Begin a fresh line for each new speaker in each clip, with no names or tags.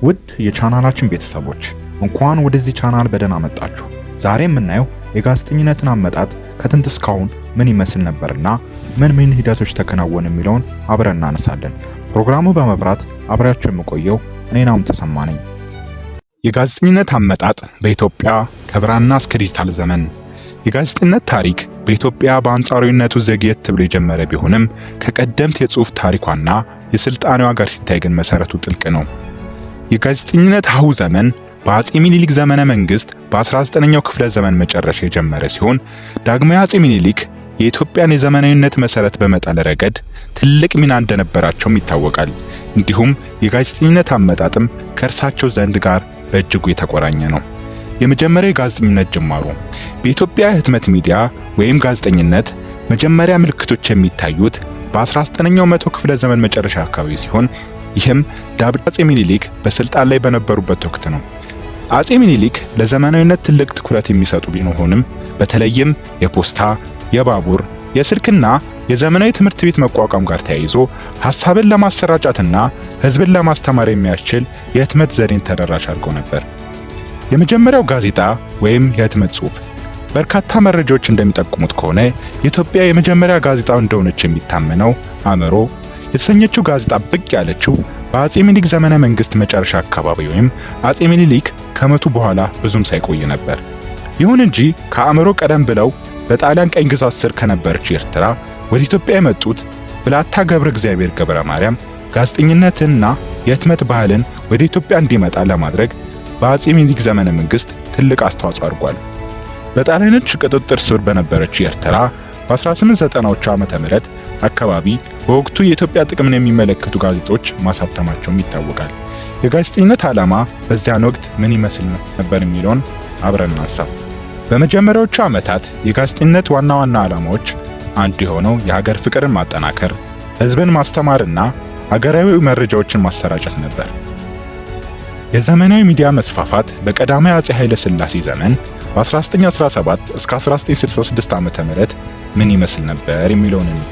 ውድ የቻናላችን ቤተሰቦች እንኳን ወደዚህ ቻናል በደህና መጣችሁ። ዛሬ የምናየው የጋዜጠኝነትን አመጣጥ ከጥንት እስካሁን ምን ይመስል ነበርና ምን ሂደቶች ተከናወኑ የሚለውን አብረን እናነሳለን። ፕሮግራሙ በመብራት አብሬያችሁ የምቆየው እኔ ናም ተሰማ ነኝ። የጋዜጠኝነት አመጣጥ በኢትዮጵያ ከብራና እስከ ዲጂታል ዘመን። የጋዜጠኝነት ታሪክ በኢትዮጵያ በአንጻራዊነቱ ዘግየት ብሎ የጀመረ ቢሆንም ከቀደምት የጽሑፍ ታሪኳና የስልጣኔዋ ጋር ሲታይ ግን መሰረቱ ጥልቅ ነው። የጋዜጠኝነት ሀሁ ዘመን በአጼ ሚኒሊክ ዘመነ መንግስት በ19ኛው ክፍለ ዘመን መጨረሻ የጀመረ ሲሆን ዳግማዊ አጼ ሚኒሊክ የኢትዮጵያን የዘመናዊነት መሰረት በመጣል ረገድ ትልቅ ሚና እንደነበራቸውም ይታወቃል። እንዲሁም የጋዜጠኝነት አመጣጥም ከእርሳቸው ዘንድ ጋር በእጅጉ የተቆራኘ ነው። የመጀመሪያው የጋዜጠኝነት ጅማሮ በኢትዮጵያ ህትመት ሚዲያ ወይም ጋዜጠኝነት መጀመሪያ ምልክቶች የሚታዩት በ19ኛው መቶ ክፍለ ዘመን መጨረሻ አካባቢ ሲሆን ይህም ዳግማዊ አጼ ሚኒሊክ በስልጣን ላይ በነበሩበት ወቅት ነው። አጼ ሚኒሊክ ለዘመናዊነት ትልቅ ትኩረት የሚሰጡ ቢሆንም በተለይም የፖስታ፣ የባቡር፣ የስልክና የዘመናዊ ትምህርት ቤት መቋቋም ጋር ተያይዞ ሐሳብን ለማሰራጫትና ህዝብን ለማስተማር የሚያስችል የህትመት ዘዴን ተደራሽ አድርገው ነበር። የመጀመሪያው ጋዜጣ ወይም የህትመት ጽሑፍ በርካታ መረጃዎች እንደሚጠቁሙት ከሆነ የኢትዮጵያ የመጀመሪያ ጋዜጣ እንደሆነች የሚታመነው አእምሮ የተሰኘችው ጋዜጣ ብቅ ያለችው በአጼ ሚኒሊክ ዘመነ መንግስት መጨረሻ አካባቢ ወይም አጼ ሚኒሊክ ከሞቱ በኋላ ብዙም ሳይቆይ ነበር። ይሁን እንጂ ከአእምሮ ቀደም ብለው በጣሊያን ቀኝ ግዛት ስር ከነበረች ኤርትራ ወደ ኢትዮጵያ የመጡት ብላታ ገብረ እግዚአብሔር ገብረ ማርያም ጋዜጠኝነትንና የህትመት ባህልን ወደ ኢትዮጵያ እንዲመጣ ለማድረግ በአጼ ሚኒሊክ ዘመነ መንግስት ትልቅ አስተዋጽኦ አድርጓል። በጣሊያኖች ቁጥጥር ስር በነበረች ኤርትራ በ1890ዎቹ ዓመተ ምህረት አካባቢ በወቅቱ የኢትዮጵያ ጥቅምን የሚመለከቱ ጋዜጦች ማሳተማቸውም ይታወቃል። የጋዜጠኝነት ዓላማ በዚያን ወቅት ምን ይመስል ነበር የሚለውን አብረን እናንሳ። በመጀመሪያዎቹ ዓመታት የጋዜጠኝነት ዋና ዓላማዎች አንዱ የሆነው የሀገር ፍቅርን ማጠናከር፣ ህዝብን ማስተማርና ሀገራዊ መረጃዎችን ማሰራጨት ነበር። የዘመናዊ ሚዲያ መስፋፋት በቀዳማዊ አጼ ኃይለ ሥላሴ ዘመን በ1917 እስከ 1966 ዓመተ ምህረት ምን ይመስል ነበር የሚለውን ነው።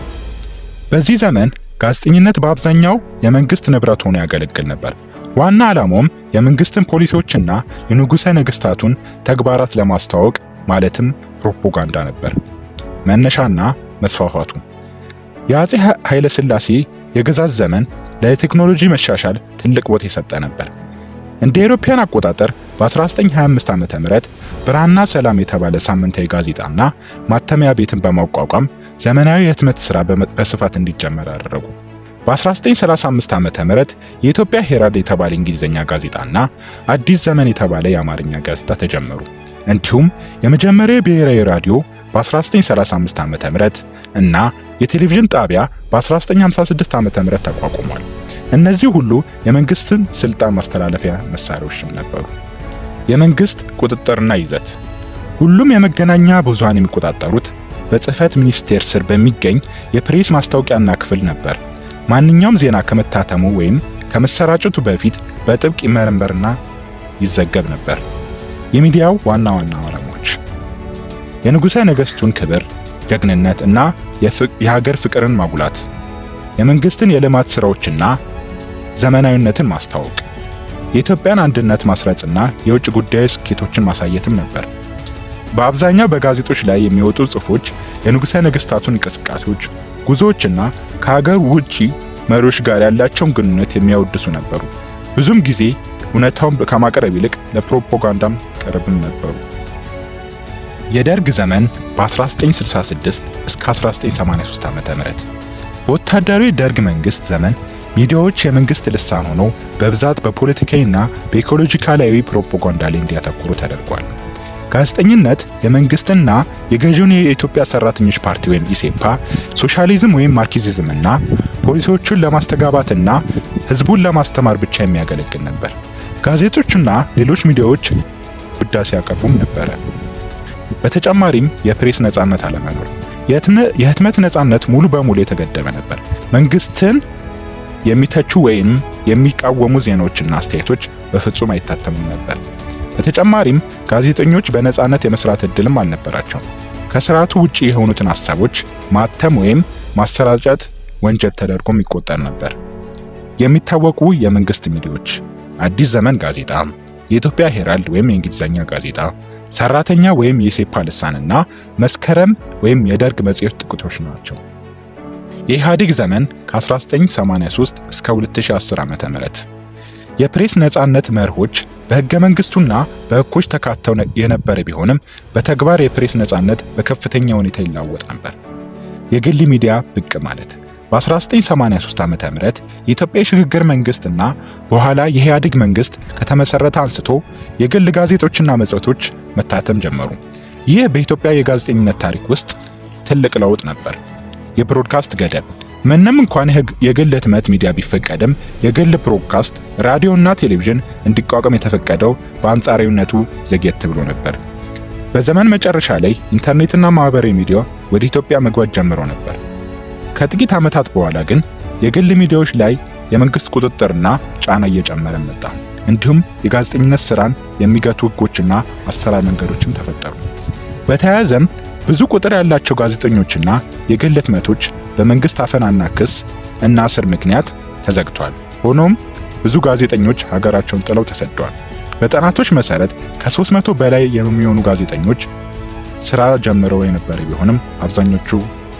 በዚህ ዘመን ጋዜጠኝነት በአብዛኛው የመንግስት ንብረት ሆኖ ያገለግል ነበር። ዋና ዓላማውም የመንግስትን ፖሊሲዎችና የንጉሠ ነገሥታቱን ተግባራት ለማስተዋወቅ ማለትም ፕሮፓጋንዳ ነበር። መነሻና መስፋፋቱ የአጼ ኃይለ ሥላሴ የግዛት ዘመን ለቴክኖሎጂ መሻሻል ትልቅ ቦታ የሰጠ ነበር። እንደ አውሮፓውያን አቆጣጠር በ1925 ዓመተ ምህረት ብርሃንና ሰላም የተባለ ሳምንታዊ ጋዜጣና ማተሚያ ቤትን በማቋቋም ዘመናዊ የህትመት ሥራ በስፋት እንዲጀመር አደረጉ። በ1935 ዓመተ ምህረት የኢትዮጵያ ሄራልድ የተባለ እንግሊዝኛ ጋዜጣና አዲስ ዘመን የተባለ የአማርኛ ጋዜጣ ተጀመሩ። እንዲሁም የመጀመሪያው ብሔራዊ ራዲዮ በ1935 ዓመተ ምህረት እና የቴሌቪዥን ጣቢያ በ1956 ዓመተ ምህረት ተቋቁሟል። እነዚህ ሁሉ የመንግስትን ስልጣን ማስተላለፊያ መሳሪያዎችም ነበሩ። የመንግስት ቁጥጥርና ይዘት ሁሉም የመገናኛ ብዙሃን የሚቆጣጠሩት በጽህፈት ሚኒስቴር ስር በሚገኝ የፕሬስ ማስታወቂያና ክፍል ነበር። ማንኛውም ዜና ከመታተሙ ወይም ከመሰራጨቱ በፊት በጥብቅ ይመረመርና ይዘገብ ነበር። የሚዲያው ዋና ዓላማዎች የንጉሠ ነገሥቱን ክብር፣ ጀግንነት እና የሀገር ፍቅርን ማጉላት፣ የመንግስትን የልማት ሥራዎችና ዘመናዊነትን ማስተዋወቅ፣ የኢትዮጵያን አንድነት ማስረጽና የውጭ ጉዳይ ስኬቶችን ማሳየትም ነበር። በአብዛኛው በጋዜጦች ላይ የሚወጡ ጽሑፎች የንጉሠ ነገሥታቱን እንቅስቃሴዎች፣ ጉዞዎችና ከሀገር ውጪ መሪዎች ጋር ያላቸውን ግንኙነት የሚያወድሱ ነበሩ። ብዙም ጊዜ እውነታውን ከማቅረብ ይልቅ ለፕሮፓጋንዳም ቅርብም ነበሩ። የደርግ ዘመን በ1966 እስከ 1983 ዓ.ም በወታደራዊ ደርግ መንግስት ዘመን ሚዲያዎች የመንግስት ልሳን ሆነው በብዛት በፖለቲካዊና በኢኮሎጂካላዊ ፕሮፓጋንዳ ላይ እንዲያተኩሩ ተደርጓል። ጋዜጠኝነት የመንግስትና የገዢውን የኢትዮጵያ ሰራተኞች ፓርቲ ወይም ኢሴፓ ሶሻሊዝም ወይም ማርክሲዝምና ፖሊሲዎቹን ለማስተጋባትና ህዝቡን ለማስተማር ብቻ የሚያገለግል ነበር። ጋዜጦችና ሌሎች ሚዲያዎች ውዳሴ ያቀርቡም ነበር። በተጨማሪም የፕሬስ ነጻነት አለመኖር፣ የህትመት ነጻነት ሙሉ በሙሉ የተገደበ ነበር። መንግስትን የሚተቹ ወይም የሚቃወሙ ዜናዎችና አስተያየቶች በፍጹም አይታተሙም ነበር። በተጨማሪም ጋዜጠኞች በነጻነት የመስራት እድልም አልነበራቸውም። ከስርዓቱ ውጪ የሆኑትን ሐሳቦች ማተም ወይም ማሰራጨት ወንጀል ተደርጎም ይቆጠር ነበር። የሚታወቁ የመንግስት ሚዲያዎች አዲስ ዘመን ጋዜጣ፣ የኢትዮጵያ ሄራልድ ወይም የእንግሊዝኛ ጋዜጣ፣ ሰራተኛ ወይም የኢሴፓ ልሳንና መስከረም ወይም የደርግ መጽሔት ጥቂቶች ናቸው። የኢህአዴግ ዘመን ከ1983 እስከ 2010 ዓ.ም የፕሬስ ነጻነት መርሆች በሕገ መንግስቱና በሕጎች ተካተው የነበረ ቢሆንም በተግባር የፕሬስ ነጻነት በከፍተኛ ሁኔታ ይለዋወጥ ነበር። የግል ሚዲያ ብቅ ማለት በ1983 ዓ.ም የኢትዮጵያ የሽግግር መንግስትና በኋላ የኢህአዴግ መንግስት ከተመሰረተ አንስቶ የግል ጋዜጦችና መጽሔቶች መታተም ጀመሩ። ይህ በኢትዮጵያ የጋዜጠኝነት ታሪክ ውስጥ ትልቅ ለውጥ ነበር። የብሮድካስት ገደብ ምንም እንኳን የግል ህትመት ሚዲያ ቢፈቀድም የግል ብሮድካስት ራዲዮና ቴሌቪዥን እንዲቋቋም የተፈቀደው በአንጻራዊነቱ ዘግየት ብሎ ነበር። በዘመን መጨረሻ ላይ ኢንተርኔትና ማህበራዊ ሚዲያ ወደ ኢትዮጵያ መግባት ጀምረው ነበር። ከጥቂት ዓመታት በኋላ ግን የግል ሚዲያዎች ላይ የመንግስት ቁጥጥርና ጫና እየጨመረ መጣ። እንዲሁም የጋዜጠኝነት ስራን የሚገቱ ህጎችና አሰራር መንገዶችም ተፈጠሩ። በተያያዘም ብዙ ቁጥር ያላቸው ጋዜጠኞችና የግል ህትመቶች በመንግስት አፈናና ክስ እና እስር ምክንያት ተዘግቷል። ሆኖም ብዙ ጋዜጠኞች ሀገራቸውን ጥለው ተሰደዋል። በጥናቶች መሰረት ከ300 በላይ የሚሆኑ ጋዜጠኞች ስራ ጀምረው የነበረ ቢሆንም አብዛኞቹ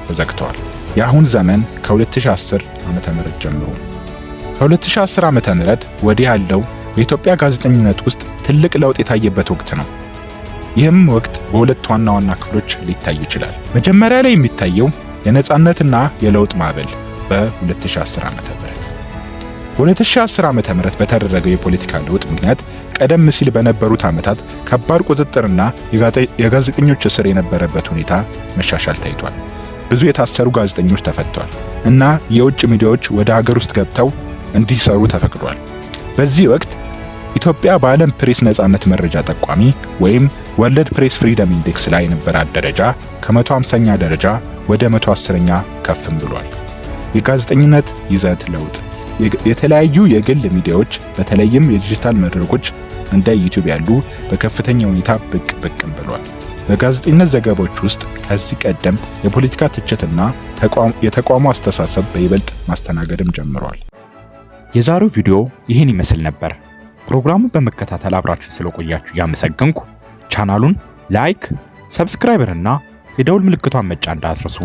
ተዘግተዋል። የአሁን ዘመን ከ2010 ዓ.ም ጀምሮ ከ2010 ዓ.ም ወዲህ ያለው በኢትዮጵያ ጋዜጠኝነት ውስጥ ትልቅ ለውጥ የታየበት ወቅት ነው። ይህም ወቅት በሁለት ዋና ዋና ክፍሎች ሊታይ ይችላል። መጀመሪያ ላይ የሚታየው የነጻነትና የለውጥ ማዕበል በ2010 ዓ.ም በ2010 ዓ.ም በተደረገው የፖለቲካ ለውጥ ምክንያት ቀደም ሲል በነበሩት ዓመታት ከባድ ቁጥጥርና የጋዜጠኞች እስር የነበረበት ሁኔታ መሻሻል ታይቷል። ብዙ የታሰሩ ጋዜጠኞች ተፈተዋል እና የውጭ ሚዲያዎች ወደ ሀገር ውስጥ ገብተው እንዲሰሩ ተፈቅዷል። በዚህ ወቅት ኢትዮጵያ በዓለም ፕሬስ ነጻነት መረጃ ጠቋሚ ወይም ወርልድ ፕሬስ ፍሪደም ኢንዴክስ ላይ የነበራት ደረጃ ከ150ኛ ደረጃ ወደ 110ኛ ከፍም ብሏል። የጋዜጠኝነት ይዘት ለውጥ የተለያዩ የግል ሚዲያዎች በተለይም የዲጂታል መድረኮች እንደ ዩቲዩብ ያሉ በከፍተኛ ሁኔታ ብቅም ብሏል። በጋዜጠኝነት ዘገባዎች ውስጥ ከዚህ ቀደም የፖለቲካ ትችትና የተቋሙ አስተሳሰብ በይበልጥ ማስተናገድም ጀምሯል።
የዛሬው ቪዲዮ ይህን ይመስል ነበር። ፕሮግራሙን በመከታተል አብራችን ስለቆያችሁ ያመሰግንኩ። ቻናሉን ላይክ፣ ሰብስክራይበር እና የደውል ምልክቷን መጫን እንዳትረሱ።